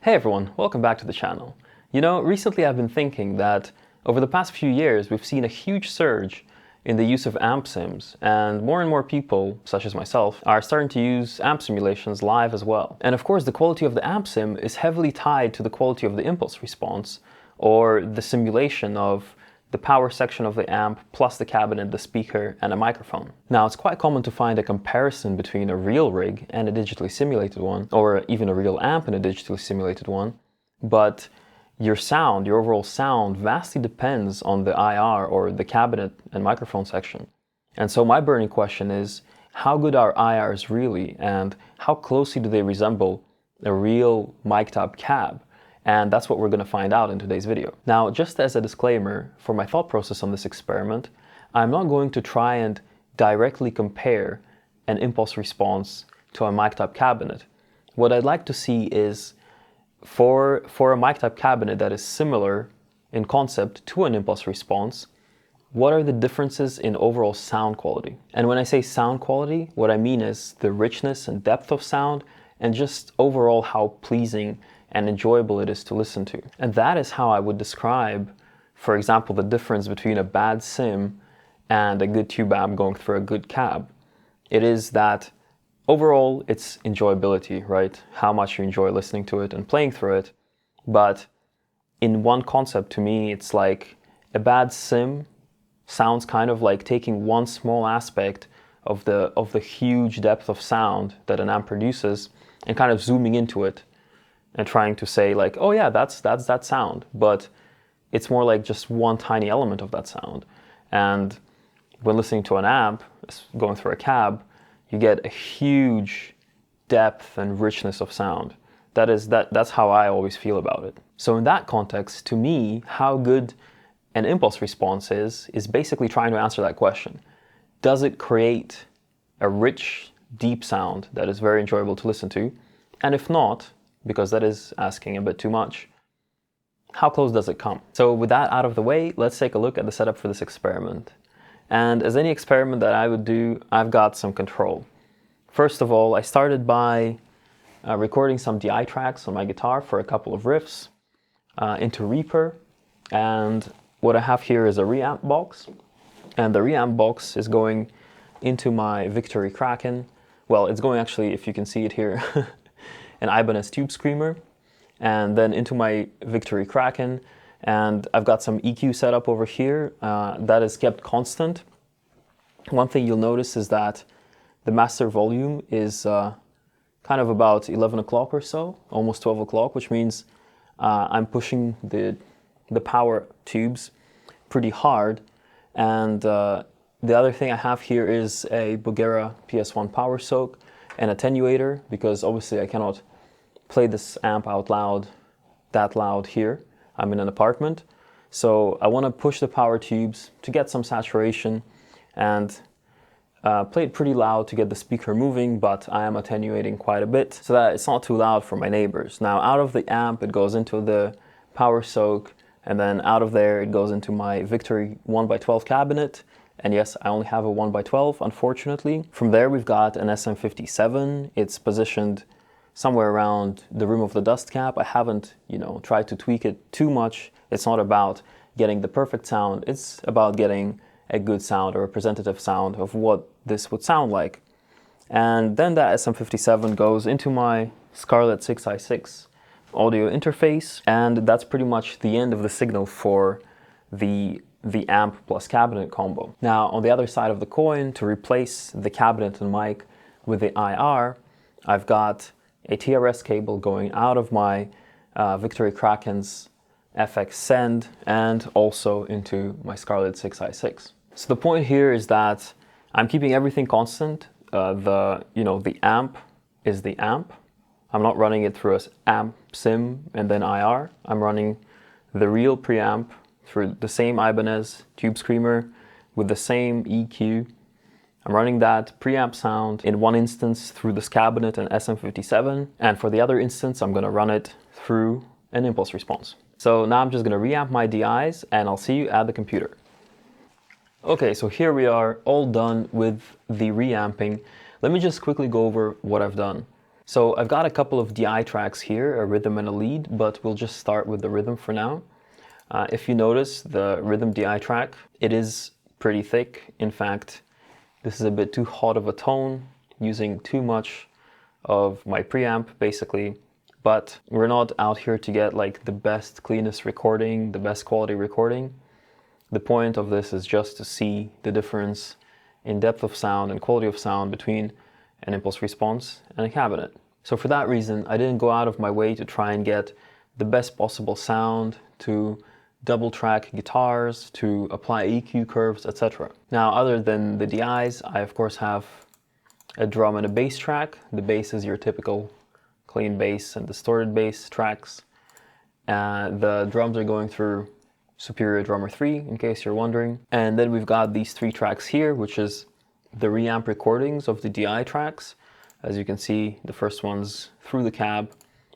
Hey everyone, welcome back to the channel. Recently I've been thinking that over the past few years we've seen a huge surge in the use of amp sims, and more people, such as myself, are starting to use amp simulations live as well. And of course the quality of the amp sim is heavily tied to the quality of the impulse response, or the simulation of the power section of the amp plus the cabinet, the speaker, and a microphone. Now, it's quite common to find a comparison between a real rig and a digitally simulated one, or even a real amp and a digitally simulated one, but your overall sound vastly depends on the IR, or the cabinet and microphone section. And so my burning question is, how good are IRs really, and how closely do they resemble a real mic'd up cab? And that's what we're going to find out in today's video. Now, just as a disclaimer, for my thought process on this experiment, I'm not going to try and directly compare an impulse response to a mic'd up cabinet. What I'd like to see is, for a mic'd up cabinet that is similar in concept to an impulse response, what are the differences in overall sound quality? And when I say sound quality, what I mean is the richness and depth of sound, and just overall how pleasing and enjoyable it is to listen to. And that is how I would describe, for example, the difference between a bad sim and a good tube amp going through a good cab. It is that overall it's enjoyability, right? How much you enjoy listening to it and playing through it. But in one concept, to me, it's like a bad sim sounds kind of like taking one small aspect of the huge depth of sound that an amp produces and kind of zooming into it and trying to say like, oh yeah, that's that sound, but it's more like just one tiny element of that sound. And when listening to an amp going through a cab, you get a huge depth and richness of sound. That's how I always feel about it. So in that context, to me, how good an impulse response is basically trying to answer that question. Does it create a rich, deep sound that is very enjoyable to listen to? And if not, because that is asking a bit too much, how close does it come? So with that out of the way, let's take a look at the setup for this experiment. And as any experiment that I would do, I've got some control. First of all, I started by recording some DI tracks on my guitar for a couple of riffs into Reaper. And what I have here is a ReAmp box. And the ReAmp box is going into my Victory Kraken. Well, it's going actually, if you can see it here, an Ibanez Tube Screamer, and then into my Victory Kraken. And I've got some EQ set up over here that is kept constant. One thing you'll notice is that the master volume is kind of about 11 o'clock or so, almost 12 o'clock, which means I'm pushing the power tubes pretty hard. And the other thing I have here is a Bugera PS1 power soak, an attenuator, because obviously I cannot play this amp out loud, that loud here. I'm in an apartment. So I want to push the power tubes to get some saturation and play it pretty loud to get the speaker moving, but I am attenuating quite a bit so that it's not too loud for my neighbors. Now out of the amp it goes into the power soak, and then out of there it goes into my Victory 1x12 cabinet. And yes, I only have a 1x12, unfortunately. From there we've got an SM57. It's positioned somewhere around the rim of the dust cap. I haven't, tried to tweak it too much. It's not about getting the perfect sound. It's about getting a good sound, a representative sound of what this would sound like. And then that SM57 goes into my Scarlett 6i6 audio interface. And that's pretty much the end of the signal for the amp plus cabinet combo. Now, on the other side of the coin, to replace the cabinet and mic with the IR, I've got a TRS cable going out of my Victory Kraken's FX send and also into my Scarlett 6i6. So the point here is that I'm keeping everything constant. The amp is the amp. I'm not running it through an amp sim and then IR. I'm running the real preamp through the same Ibanez Tube Screamer with the same EQ. I'm running that preamp sound in one instance through this cabinet and SM57, and for the other instance I'm going to run it through an impulse response. So now I'm just going to reamp my DIs and I'll see you at the computer. Okay, so here we are all done with the reamping. Let me just quickly go over what I've done. So I've got a couple of DI tracks here, a rhythm and a lead, but we'll just start with the rhythm for now. If you notice the rhythm DI track, it is pretty thick. In fact, this is a bit too hot of a tone, using too much of my preamp basically. But we're not out here to get like the best, cleanest recording, the best quality recording. The point of this is just to see the difference in depth of sound and quality of sound between an impulse response and a cabinet. So for that reason, I didn't go out of my way to try and get the best possible sound, to double track guitars, to apply EQ curves, etc. Now, other than the DIs, I of course have a drum and a bass track. The bass is your typical clean bass and distorted bass tracks. The drums are going through Superior Drummer 3, in case you're wondering. And then we've got these 3 tracks here, which is the ReAmp recordings of the DI tracks. As you can see, the first one's through the cab,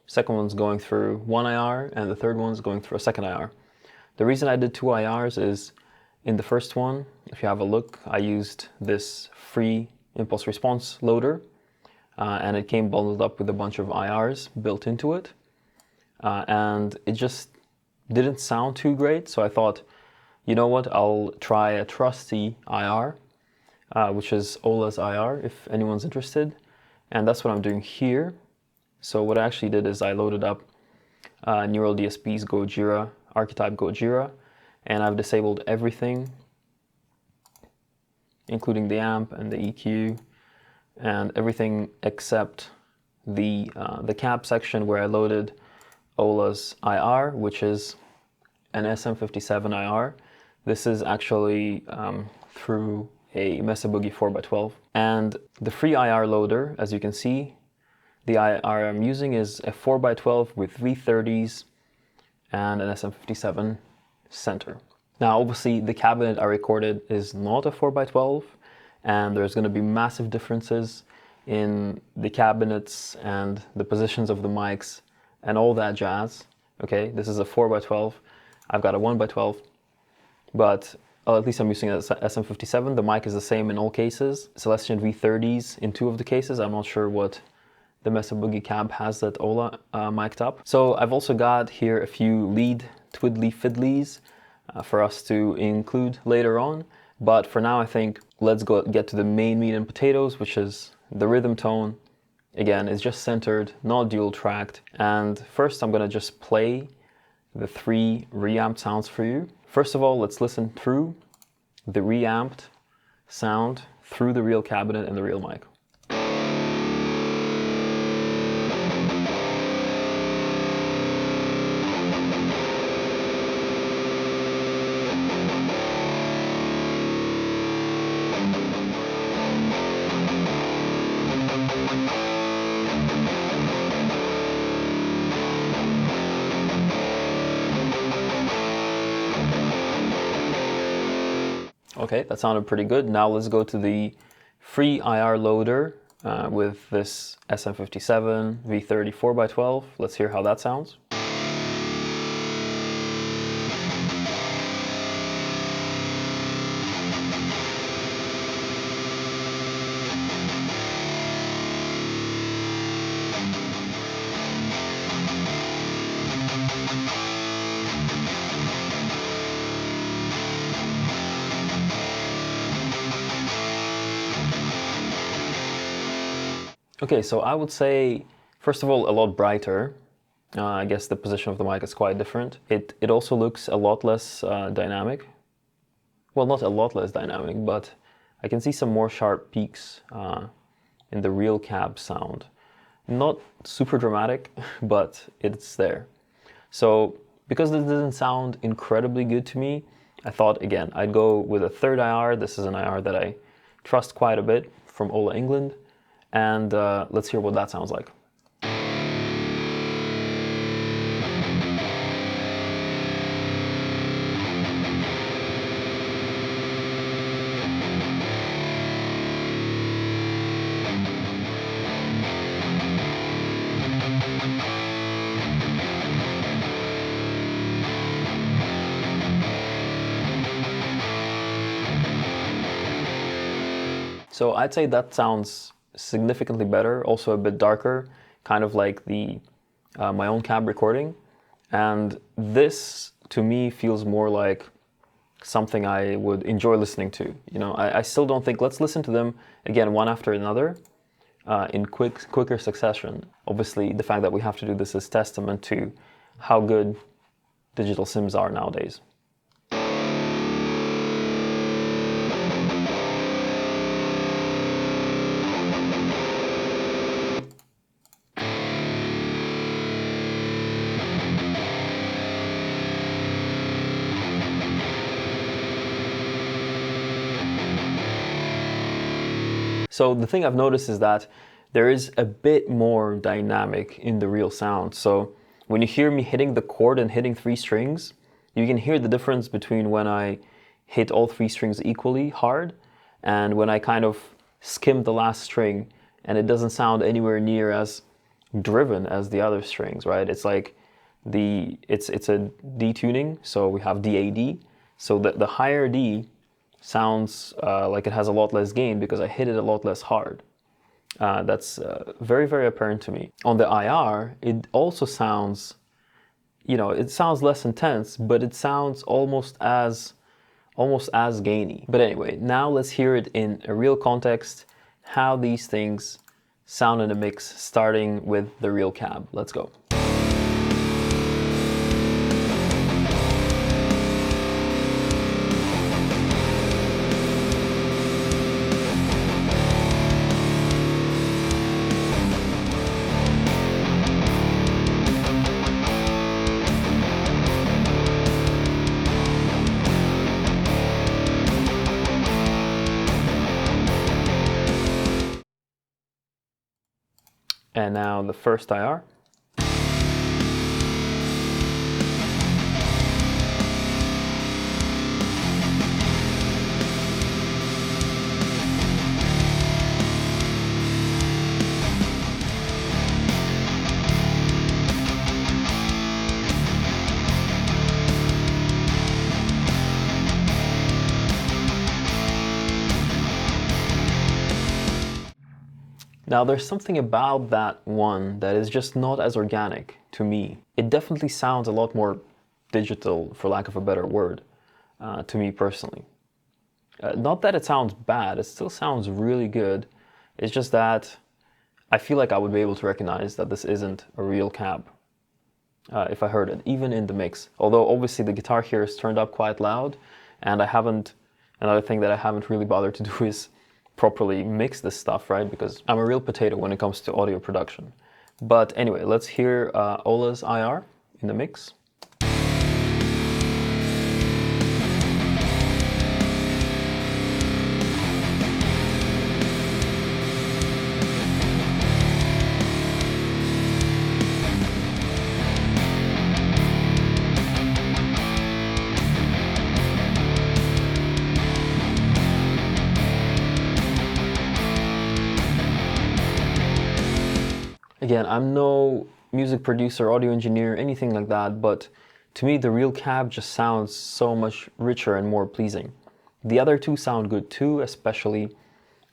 second one's going through one IR, and the third one's going through a second IR. The reason I did 2 IRs is, in the first one, if you have a look, I used this free impulse response loader, and it came bundled up with a bunch of IRs built into it. And it just didn't sound too great, so I thought, you know what, I'll try a trusty IR, which is Ola's IR, if anyone's interested. And that's what I'm doing here. So what I actually did is I loaded up Neural DSP's Gojira, Archetype Gojira, and I've disabled everything, including the amp and the EQ, and everything except the cab section where I loaded Ola's IR, which is an SM57 IR. This is actually through a Mesa Boogie 4x12. And the free IR loader, as you can see, the IR I'm using is a 4x12 with V30s and an SM57 center. Now, obviously, the cabinet I recorded is not a 4x12, and there's going to be massive differences in the cabinets and the positions of the mics and all that jazz. Okay, this is a 4x12. I've got a 1x12, but at least I'm using an SM57. The mic is the same in all cases. Celestion V30s in 2 of the cases. I'm not sure what the Mesa Boogie cab has that Ola mic'd up. So I've also got here a few lead twiddly fiddlies for us to include later on. But for now, I think let's get to the main meat and potatoes, which is the rhythm tone. Again, it's just centered, not dual tracked. And first I'm gonna just play the 3 reamped sounds for you. First of all, let's listen through the reamped sound through the real cabinet and the real mic. Okay, that sounded pretty good. Now let's go to the free IR loader with this SM57 V30 4x12. Let's hear how that sounds. Okay, so I would say, first of all, a lot brighter. I guess the position of the mic is quite different. It also looks a lot less dynamic. Well, not a lot less dynamic, but I can see some more sharp peaks in the real cab sound. Not super dramatic, but it's there. So because this doesn't sound incredibly good to me, I thought, again, I'd go with a third IR. This is an IR that I trust quite a bit from Ola England. And let's hear what that sounds like. So I'd say that sounds significantly better, also a bit darker. kind of like the my own cab recording. And this, to me, feels more like something I would enjoy listening to. You know, I still don't think, let's listen to them again one after another in quicker succession. Obviously, the fact that we have to do this is testament to how good digital sims are nowadays. So the thing I've noticed is that there is a bit more dynamic in the real sound. So when you hear me hitting the chord and hitting 3 strings, you can hear the difference between when I hit all 3 strings equally hard and when I kind of skim the last string and it doesn't sound anywhere near as driven as the other strings, right? It's like it's a D tuning, so we have DAD. So the higher D sounds like it has a lot less gain because I hit it a lot less hard. That's very, very apparent to me. On the IR, it also sounds, you know, it sounds less intense, but it sounds almost as gainy. But anyway, now let's hear it in a real context, how these things sound in a mix, starting with the real cab. Let's go. And now the first IR. Now there's something about that one that is just not as organic to me. It definitely sounds a lot more digital, for lack of a better word, to me personally. Not that it sounds bad, it still sounds really good. It's just that I feel like I would be able to recognize that this isn't a real cab if I heard it, even in the mix. Although obviously the guitar here is turned up quite loud, and another thing that I haven't really bothered to do is properly mix this stuff, right? Because I'm a real potato when it comes to audio production. But anyway, let's hear Ola's IR in the mix. Again, I'm no music producer, audio engineer, anything like that, but to me the real cab just sounds so much richer and more pleasing. The other two sound good too, especially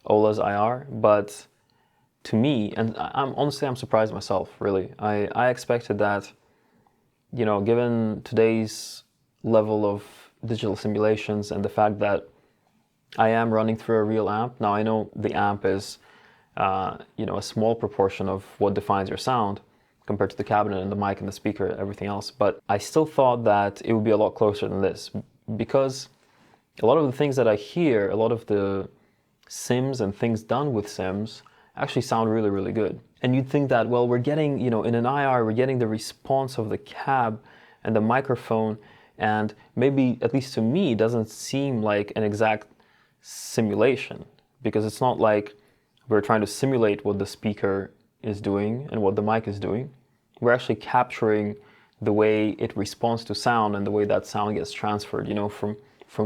Ola's IR, but to me, and I'm surprised myself, really. I expected that, you know, given today's level of digital simulations and the fact that I am running through a real amp. Now I know the amp is you know, a small proportion of what defines your sound compared to the cabinet and the mic and the speaker and everything else. But I still thought that it would be a lot closer than this, because a lot of the things that I hear, a lot of the sims and things done with sims actually sound really, really good. And you'd think that, well, we're getting, you know, in an IR, we're getting the response of the cab and the microphone, and maybe, at least to me, it doesn't seem like an exact simulation, because it's not like we're trying to simulate what the speaker is doing and what the mic is doing. We're actually capturing the way it responds to sound and the way that sound gets transferred, you know, from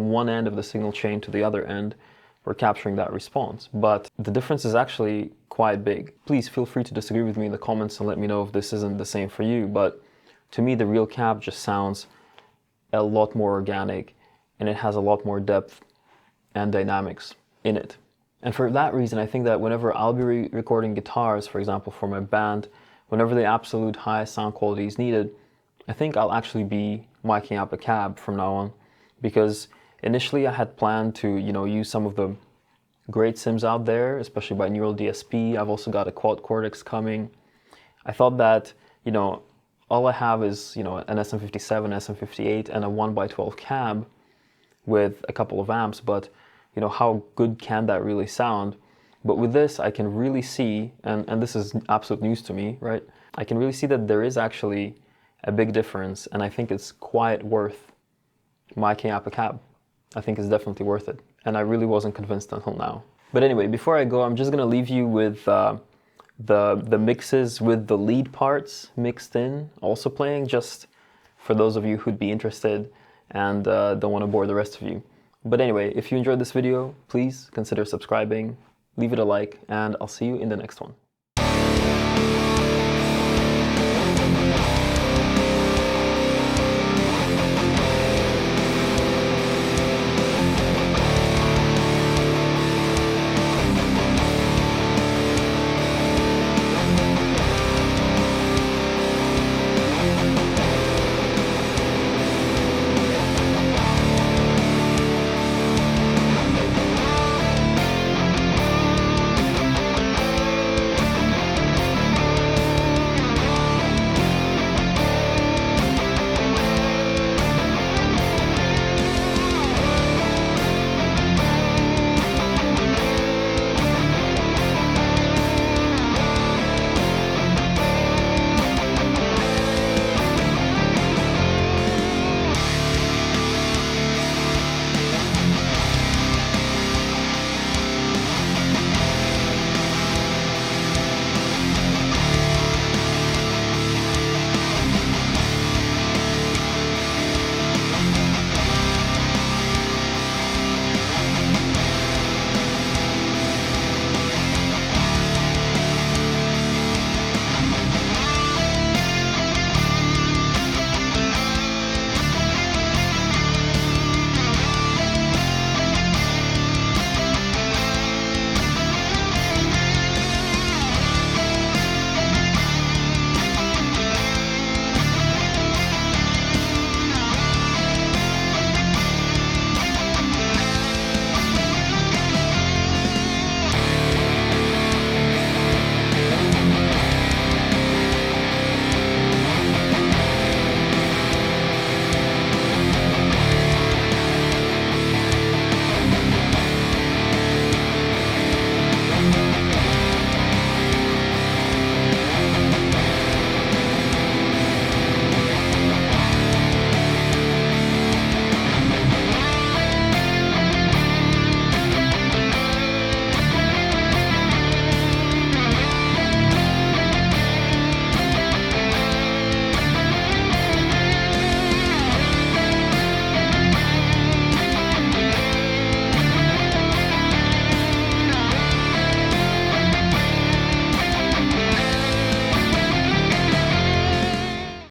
one end of the signal chain to the other end. We're capturing that response. But the difference is actually quite big. Please feel free to disagree with me in the comments and let me know if this isn't the same for you. But to me, the real cab just sounds a lot more organic, and it has a lot more depth and dynamics in it. And for that reason, I think that whenever I'll be recording guitars, for example, for my band, whenever the absolute highest sound quality is needed, I think I'll actually be miking up a cab from now on, because initially I had planned to, use some of the great sims out there, especially by Neural DSP. I've also got a quad cortex coming. I thought that, all I have is, an SM57, SM58, and a 1x12 cab with a couple of amps, but, how good can that really sound? But with this, I can really see, and this is absolute news to me, right? I can really see that there is actually a big difference, and I think it's quite worth miking up a cab. I think it's definitely worth it, and I really wasn't convinced until now. But anyway, before I go, I'm just gonna leave you with the mixes with the lead parts mixed in, also playing, just for those of you who'd be interested and don't want to bore the rest of you. But anyway, if you enjoyed this video, please consider subscribing, leave it a like, and I'll see you in the next one.